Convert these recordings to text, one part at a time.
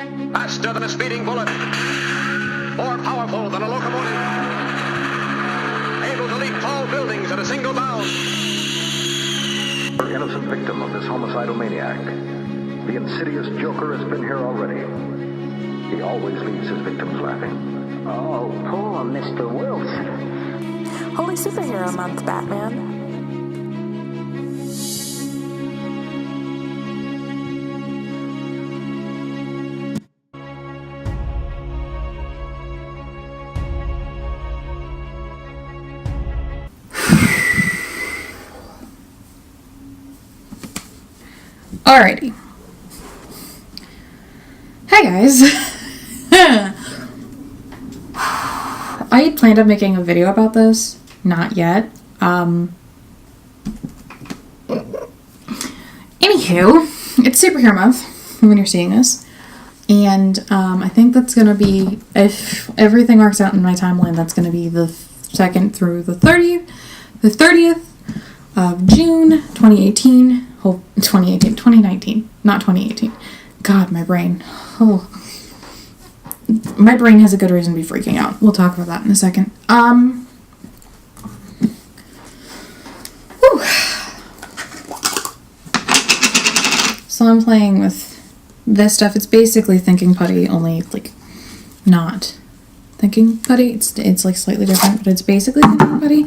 Faster than a speeding bullet. More powerful than a locomotive. Able to leap tall buildings at a single bound. Innocent victim of this homicidal maniac. The insidious Joker has been here already. He always leaves his victims laughing. Oh, poor Mr. Wilson. Holy Superhero Month, Batman. Alrighty. Hi guys. I had planned on making a video about this. Not yet. Anywho, it's Superhero Month when you're seeing this. And I think that's going to be, if everything works out in my timeline, that's going to be the 2nd through the 30th of June 2018. 2019, not 2018. God, my brain. Oh. My brain has a good reason to be freaking out. We'll talk about that in a second. Whew. So I'm playing with this stuff. It's basically Thinking Putty, only like not Thinking Putty. It's like slightly different, but it's basically Thinking Putty.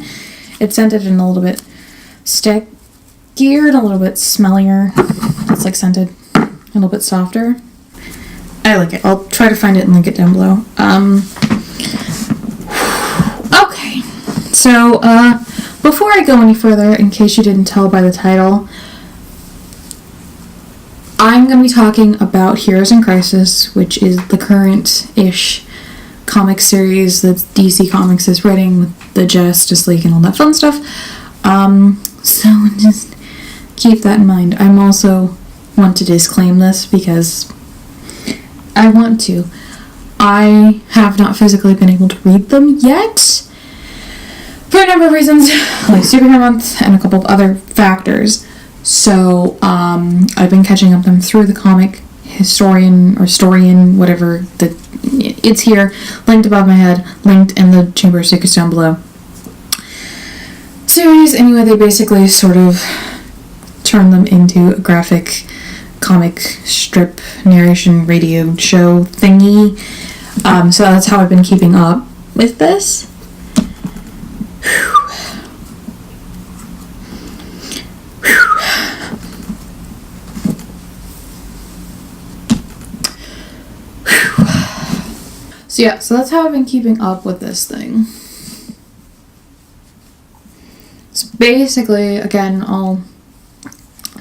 It's scented and a little bit geared, a little bit smellier. It's like scented, a little bit softer. I like it. I'll try to find it and link it down below. Okay, so before I go any further, in case you didn't tell by the title, I'm going to be talking about Heroes in Crisis, which is the current-ish comic series that DC Comics is writing with the Justice League and all that fun stuff. So just keep that in mind. I'm also want to disclaim this because I want to. I have not physically been able to read them yet for a number of reasons, like Superhero Month and a couple of other factors. So I've been catching up them through the comic historian or storian, whatever. It's here, linked above my head, linked in the Chamber of Secrets down below. Series. Anyway, they basically sort of turn them into a graphic comic strip narration radio show thingy. So that's how I've been keeping up with this. So that's how I've been keeping up with this thing. So basically, again, I'll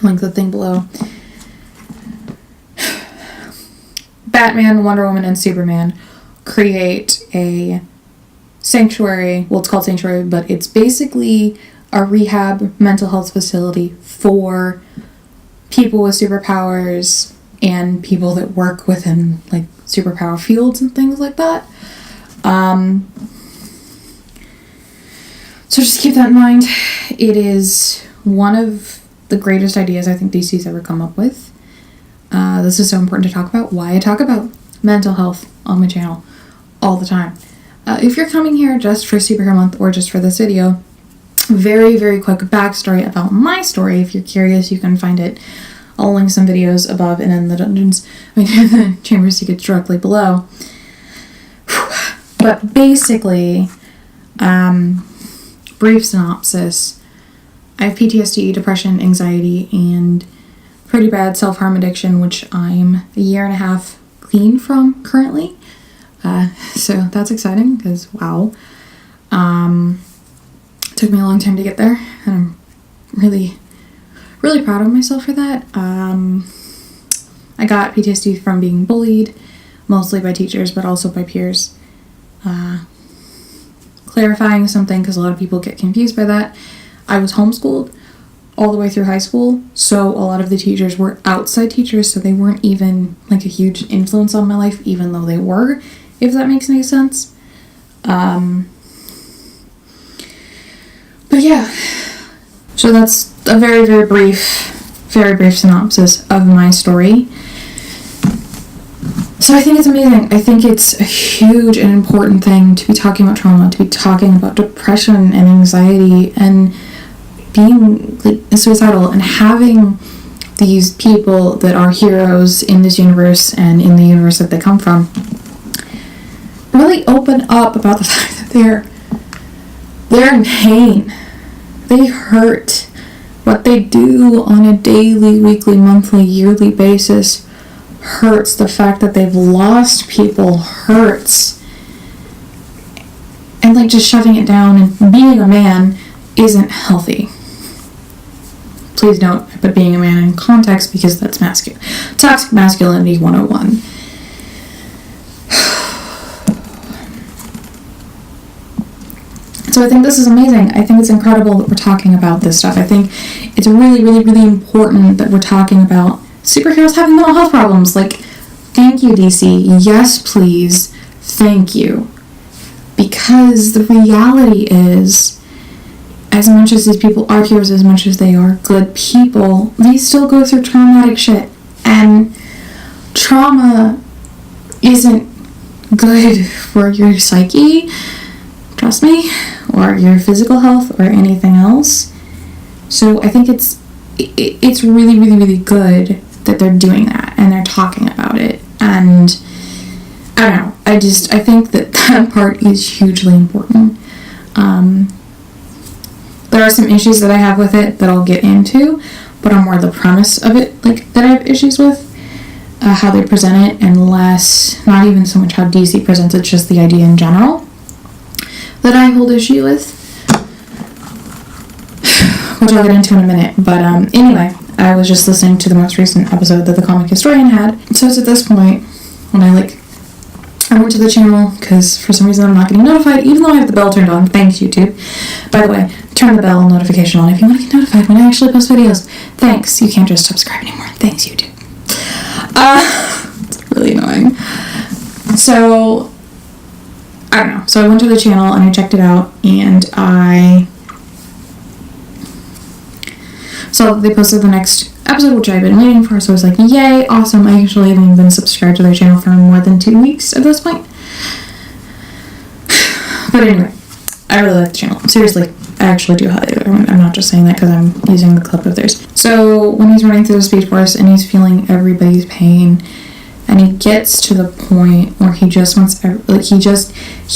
link the thing below. Batman, Wonder Woman, and Superman create a sanctuary. Well, it's called Sanctuary, but it's basically a rehab mental health facility for people with superpowers and people that work within, like, superpower fields and things like that. So just keep that in mind. It is one of the greatest ideas I think DC's ever come up with. This is so important to talk about. Why I talk about mental health on my channel all the time. If you're coming here just for Superhero Month or just for this video, very, very quick backstory about my story. If you're curious, you can find it. I'll link some videos above and in the dungeons, the Chamber of Secrets directly below. But basically, brief synopsis. I have PTSD, depression, anxiety, and pretty bad self-harm addiction, which I'm a year and a half clean from currently. So that's exciting because, wow. It took me a long time to get there, and I'm really, really proud of myself for that. I got PTSD from being bullied, mostly by teachers, but also by peers. Clarifying something, because a lot of people get confused by that. I was homeschooled all the way through high school, so a lot of the teachers were outside teachers, so they weren't even like a huge influence on my life, even though they were, if that makes any sense. But yeah, so that's a very, very brief synopsis of my story. So I think it's amazing. I think it's a huge and important thing to be talking about trauma, to be talking about depression and anxiety and being like suicidal, and having these people that are heroes in this universe and in the universe that they come from really open up about the fact that they're in pain. They hurt. What they do on a daily, weekly, monthly, yearly basis hurts. The fact that they've lost people hurts. And like just shoving it down and being a man isn't healthy. Please note I put being a man in context because that's toxic masculinity 101. So I think this is amazing. I think it's incredible that we're talking about this stuff. I think it's really, really, really important that we're talking about superheroes having mental health problems. Like, thank you, DC. Yes, please. Thank you. Because the reality is, as much as these people are heroes, as much as they are good people, they still go through traumatic shit. And trauma isn't good for your psyche, trust me, or your physical health or anything else. So I think it's really, really, really good that they're doing that and they're talking about it. And I don't know, I think that part is hugely important. There are some issues that I have with it that I'll get into, but are more the premise of it, like, that I have issues with. How they present it, and less, not even so much how DC presents it, just the idea in general that I hold issue with, which I'll get into in a minute. But anyway, I was just listening to the most recent episode that the Comic Historian had. So it's at this point when I went to the channel, because for some reason I'm not getting notified, even though I have the bell turned on. Thanks, YouTube. By the way, turn the bell notification on if you want to get notified when I actually post videos. Thanks. You can't just subscribe anymore. Thanks, YouTube. It's really annoying. So I don't know. So I went to the channel and I checked it out, and I saw that they posted the next episode, which I've been waiting for. So I was like, yay, awesome. I actually haven't been subscribed to their channel for more than 2 weeks at this point. But anyway, I really like the channel. Seriously, I actually do highly recommend. I'm not just saying that because I'm using the clip of theirs. So when he's running through the Speed Force and he's feeling everybody's pain, and he gets to the point where he just wants,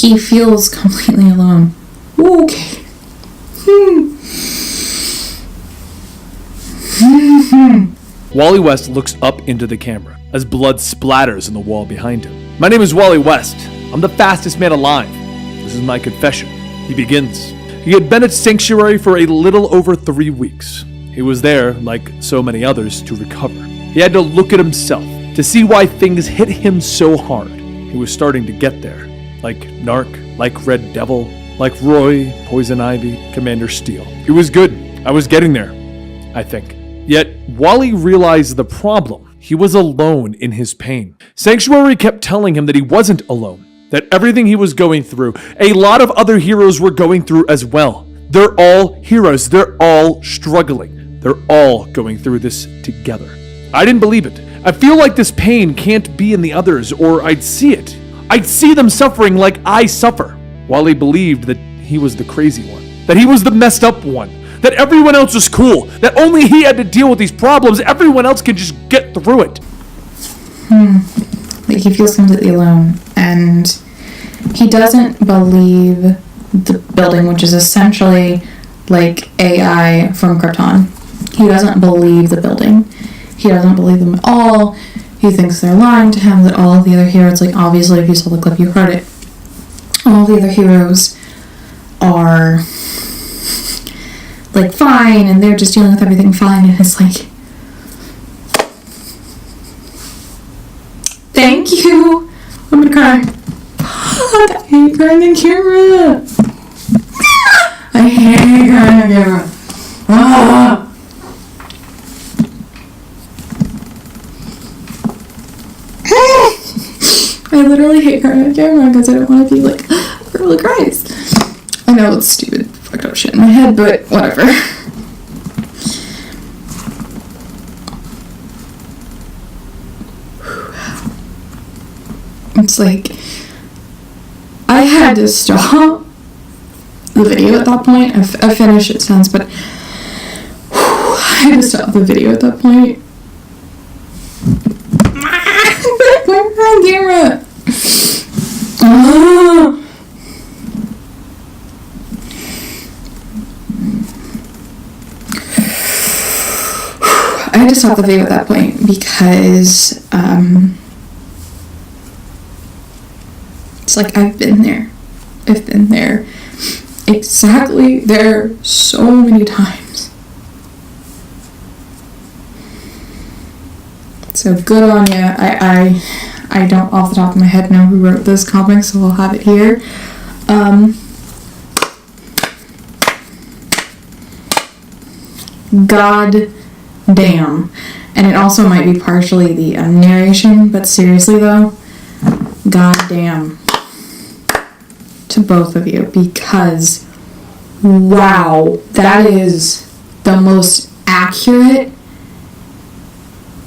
he feels completely alone. Okay. Wally West looks up into the camera as blood splatters on the wall behind him. My name is Wally West. I'm the fastest man alive. This is my confession. He begins. He had been at Sanctuary for a little over 3 weeks. He was there, like so many others, to recover. He had to look at himself to see why things hit him so hard. He was starting to get there. Like Narc, like Red Devil, like Roy, Poison Ivy, Commander Steel. He was good. I was getting there, I think. Yet, Wally realized the problem. He was alone in his pain. Sanctuary kept telling him that he wasn't alone, that everything he was going through, a lot of other heroes were going through as well. They're all heroes. They're all struggling. They're all going through this together. I didn't believe it. I feel like this pain can't be in the others, or I'd see it. I'd see them suffering like I suffer. Wally believed that he was the crazy one, that he was the messed up one, that everyone else was cool, that only he had to deal with these problems, everyone else could just get through it. Like, he feels completely alone, and he doesn't believe the building, which is essentially like AI from Krypton. He doesn't believe the building. He doesn't believe them at all. He thinks they're lying to him, that all of the other heroes, like, obviously if you saw the clip you heard it, all the other heroes are like fine, and they're just dealing with everything fine, and it's like, thank you. I'm gonna cry. I hate crying in camera. I hate crying in camera. Ah. I literally hate crying on camera because I don't want to be like a girl that cries. I know it's stupid, fucked up shit in my head, but whatever. It's like, I had to stop the video at that point. I've finished it since, but I had to stop the video at that point. My camera! Oh. I had to stop the video at that point because it's like I've been there exactly there so many times. So good on you. I don't off the top of my head know who wrote this comic, so I'll have it here. God damn. And it also might be partially the narration, but seriously though, god damn to both of you, because wow, that is the most accurate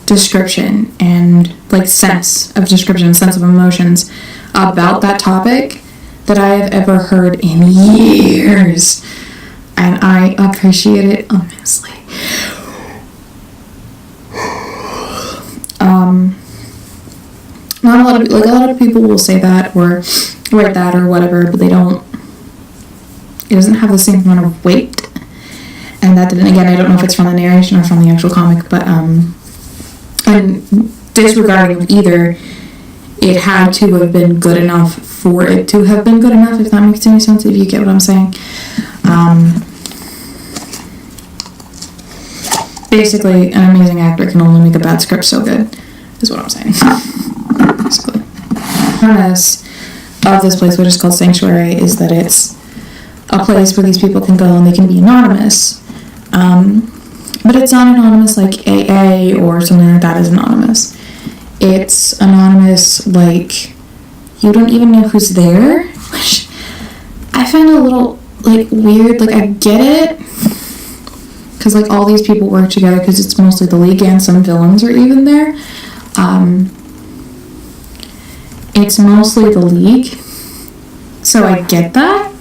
description and like sense of description, sense of emotions about that topic that I have ever heard in years, and I appreciate it immensely. Not a lot of people will say that or write that or whatever, but it doesn't have the same amount of weight. And that didn't, again, I don't know if it's from the narration or from the actual comic, but and disregarding of either, it had to have been good enough for it to have been good enough, if that makes any sense, if you get what I'm saying. Basically, an amazing actor can only make a bad script so good, is what I'm saying. Basically. The premise of this place, which is called Sanctuary, is that it's a place where these people can go and they can be anonymous. But it's not anonymous like AA or something like that is anonymous. It's anonymous like you don't even know who's there, which I find a little like weird. Like I get it, because like all these people work together because it's mostly the League and some villains are even there. It's mostly the League, so I get that,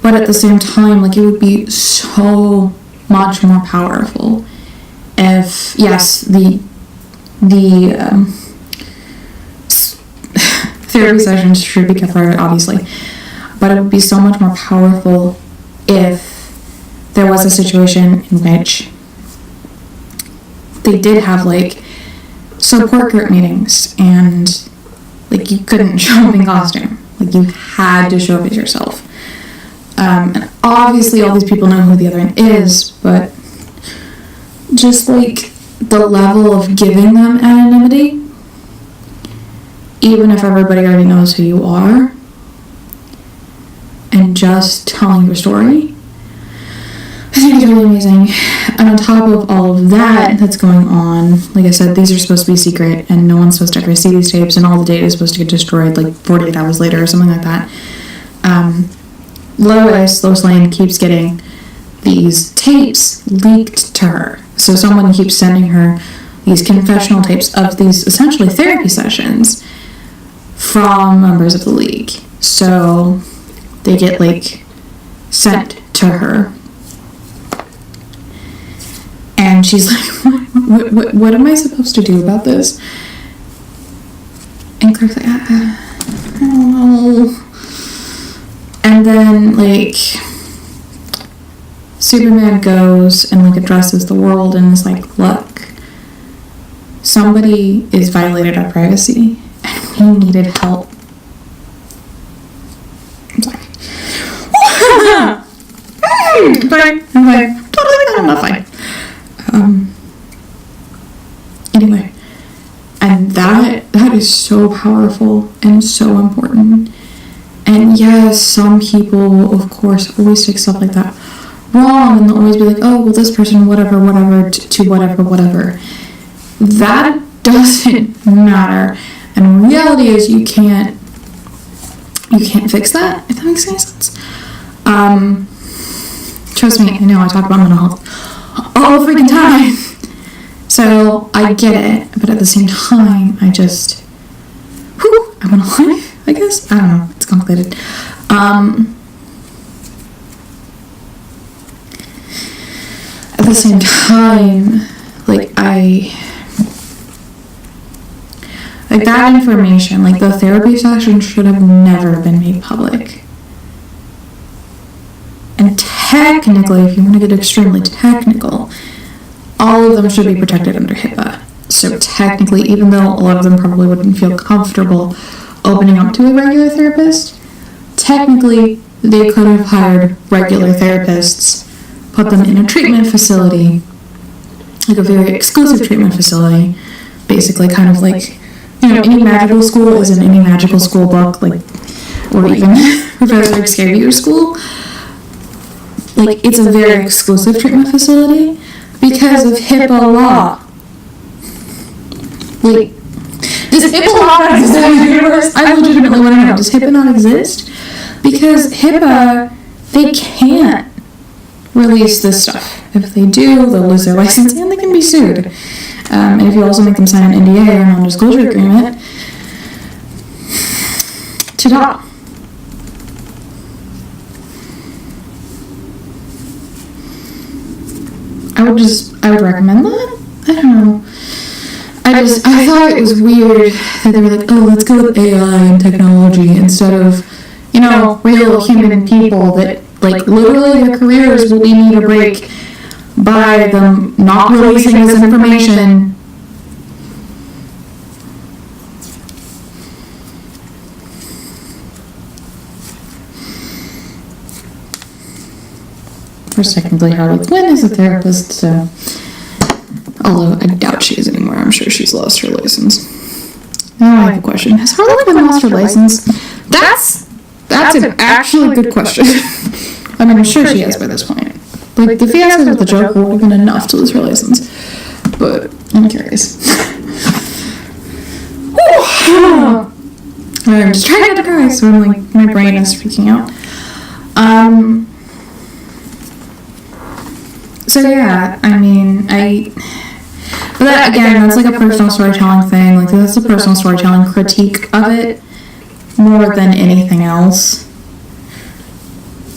but at the same time, like it would be so much more powerful if, yes, the therapy sessions should be kept private, obviously, but it would be so much more powerful if there was a situation in which they did have like support group meetings and like you couldn't show up in costume, like you had to show up as yourself. And obviously all these people know who the other end is, but just like the level of giving them anonymity, even if everybody already knows who you are, and just telling your story, I think it's really amazing. And on top of all of that that's going on, like I said, these are supposed to be secret and no one's supposed to ever see these tapes, and all the data is supposed to get destroyed like 48 hours later or something like that. Lois Lane keeps getting these tapes leaked to her. So someone keeps sending her these confessional tapes of these essentially therapy sessions from members of the League. So they get like sent to her. And she's like, what am I supposed to do about this? And Clark's like, I don't know. And then, like, Superman goes and, like, addresses the world and is like, look, somebody is violated our privacy and we needed help. I'm sorry. I'm fine. Totally fine. I'm not fine. Anyway, and that is so powerful and so important. And yes, some people, of course, always take stuff like that wrong, and they'll always be like, oh, well, this person, whatever, to whatever. That doesn't matter. And reality is you can't fix that, if that makes any sense. Trust me, I know I talk about mental health all the freaking time. So I get it, but at the same time, I just, whew, I'm alive, I guess. I don't know. It's complicated. At the same time, like that information, like the therapy session should have never been made public. And technically, if you want to get extremely technical, all of them should be protected under HIPAA. So technically, even though a lot of them probably wouldn't feel comfortable opening up to a regular therapist, technically they could have hired regular therapists, put them in a treatment facility, like a very exclusive treatment facility, basically kind of like, you know, Any Magical School is an Any Magical School book, like, or even Professor Xavier's School. Like, it's a very exclusive treatment facility because of HIPAA law. Like, does HIPAA law not exist in the universe? I legitimately want to know, does HIPAA not exist? Because HIPAA, they can't release this stuff. If they do, they'll lose their license and they can be sued. And if you also make them sign an NDA or non-disclosure agreement, ta-da. I would recommend that. I don't know. I thought it was weird that they were like, oh, let's go with AI and technology instead of, you know, real human people that, like, literally their careers will be made or break by them not releasing this information. Or technically Harley Quinn is a therapist, so, although I doubt she is anymore. I'm sure she's lost her license. Now I have a question. Has Harley Quinn lost her license? That's an actually good question. I mean, I'm sure she has by this point. Like, the fiasco with the Joker would have been enough to lose her license. But, I'm curious. I'm just trying not to cry, so I'm like, my brain is freaking out. So yeah, I mean, but that, again, that's like a personal storytelling thing. Like, that's a personal storytelling critique of it more than anything else.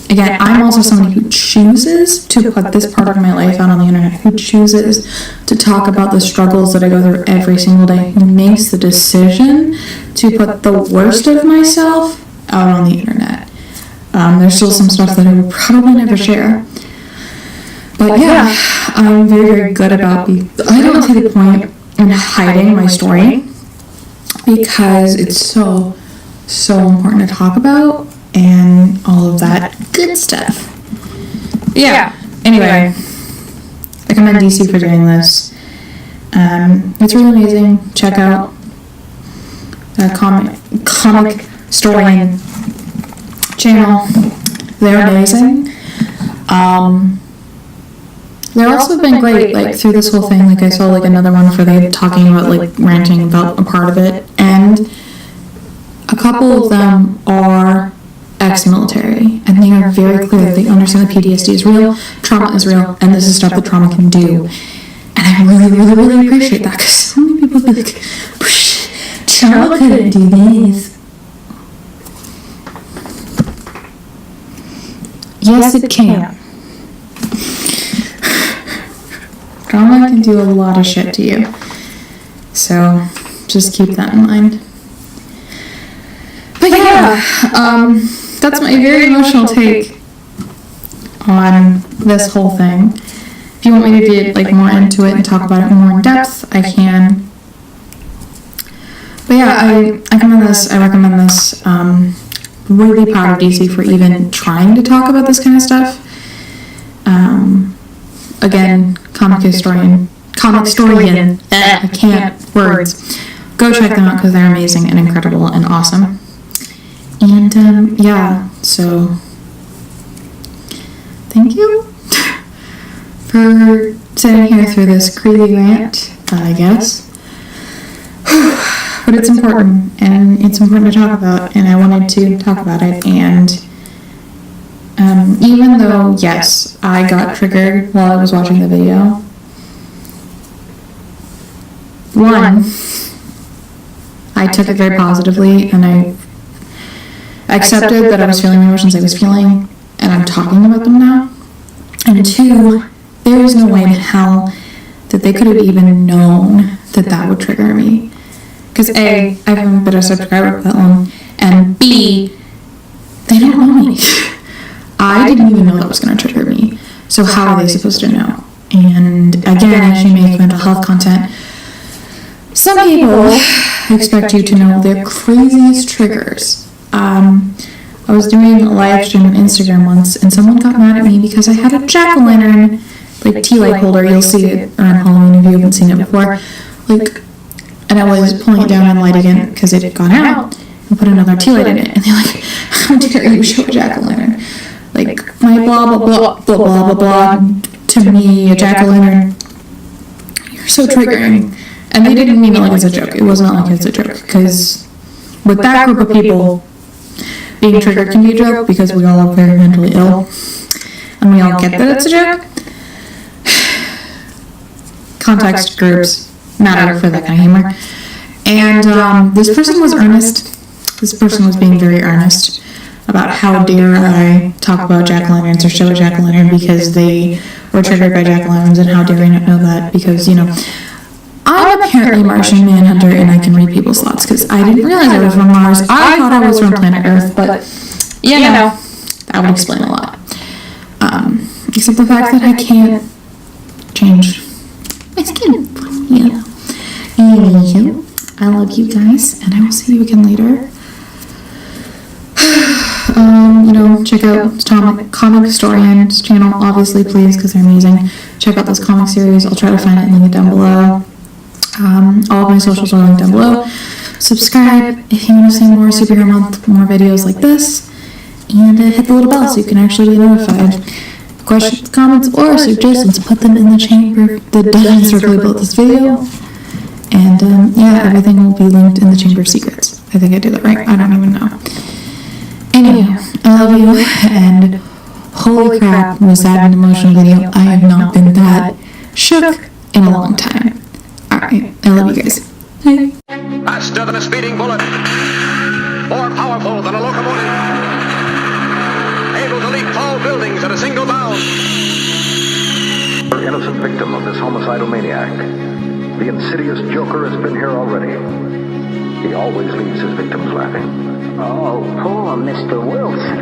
Again, I'm also somebody who chooses to put this part of my life out on the internet, who chooses to talk about the struggles that I go through every single day, who makes the decision to put the worst of myself out on the internet. There's still some stuff that I would probably never share. But yeah, I'm very, very good about I don't see the point in hiding my story because it's so important to talk about and all of that good stuff. Yeah. Anyway, I commend DC for doing this. It's really amazing. Check out the comic historian channel. They're amazing. They've also been great, like, through this whole thing. Like, I saw, like, another one where they talking about, like, ranting about a part of it, and a couple of them are ex-military, and they are very clear that they understand that PTSD is real, trauma is real, and this is stuff that trauma can do. And I really, really, really appreciate that, because so many people be like, trauma couldn't do this. Yes, it can. Trauma can do a lot of shit to you. So, just keep that in mind. But yeah, that's my very emotional take on this whole thing. If you want me to get, like, more into it and talk about it more in depth, I can. But yeah, I recommend this. Really proud of DC for even trying to talk about this kind of stuff. Again, comic historian, I can't, words. Go check them out because they're amazing and incredible and awesome. And, yeah, so, thank you for sitting here through this crazy rant, I guess. But it's important, and it's important to talk about, and I wanted to talk about it, and even though, yes, I got triggered while I was watching the video, I took it very positively, and I accepted that I was feeling the emotions I was feeling, and I'm talking about them now. And two, there is no way in hell that they could have even known that that would trigger me. Because A, I haven't been a subscriber for that long, and B, they don't know me. I didn't even know that was going to trigger me. So how are they supposed to know? And again, as you make mental health content, some people expect you to know their craziest triggers. I was doing a live stream on Instagram once, and someone got mad at me because I had a jack-o'-lantern, like tea light holder. You'll see it around Halloween if you haven't seen it before. Like, and I was pulling it down and lighting it because it had gone out, and put another tea light in it. And they're like, "How dare you show a jack-o'-lantern? Like, my blah blah blah blah blah blah blah. To me, a jack-o'-lantern. You're so triggering." And they didn't mean it like as a joke. It was not like as a joke, because with that group of people, being triggered can be a joke because we all are very mentally ill, and we all get that it's a joke. Context groups matter for that kind of humor. And this person was earnest. This person was being very earnest about how dare I talk about jack-o'-lanterns or show a jack-o'-lantern because they were triggered by jack-o'-lanterns, and how dare I not know that because, you know, I'm apparently Martian Manhunter and I can read people's thoughts because I didn't realize I was from Mars. I thought I was from planet Earth, but, you know, that would explain a lot. Except the fact that I can't change my skin. Yeah. Anywho, I love you guys, and I will see you again later. You know, check out Comic Historian's channel, obviously, please, because they're amazing. Check out those comic series. I'll try to find it and link it down below. All of my socials are linked down below. Subscribe if you want to see more Superhero Month, more videos like this, and hit the little bell so you can actually be notified. Questions, comments, or suggestions, put them in the chamber, the dungeon circle about this video. And yeah, everything will be linked in the Chamber of Secrets. I think I did that right. I don't even know. Anyway, I love you, and holy crap, was that an emotional video? I have not been that shook in a long time. Alright, I love you guys. Bye. Faster than a speeding bullet. More powerful than a locomotive. Able to leap tall buildings at a single bound. The innocent victim of this homicidal maniac. The insidious Joker has been here already. He always leaves his victims laughing. Oh, poor Mr. Wilson.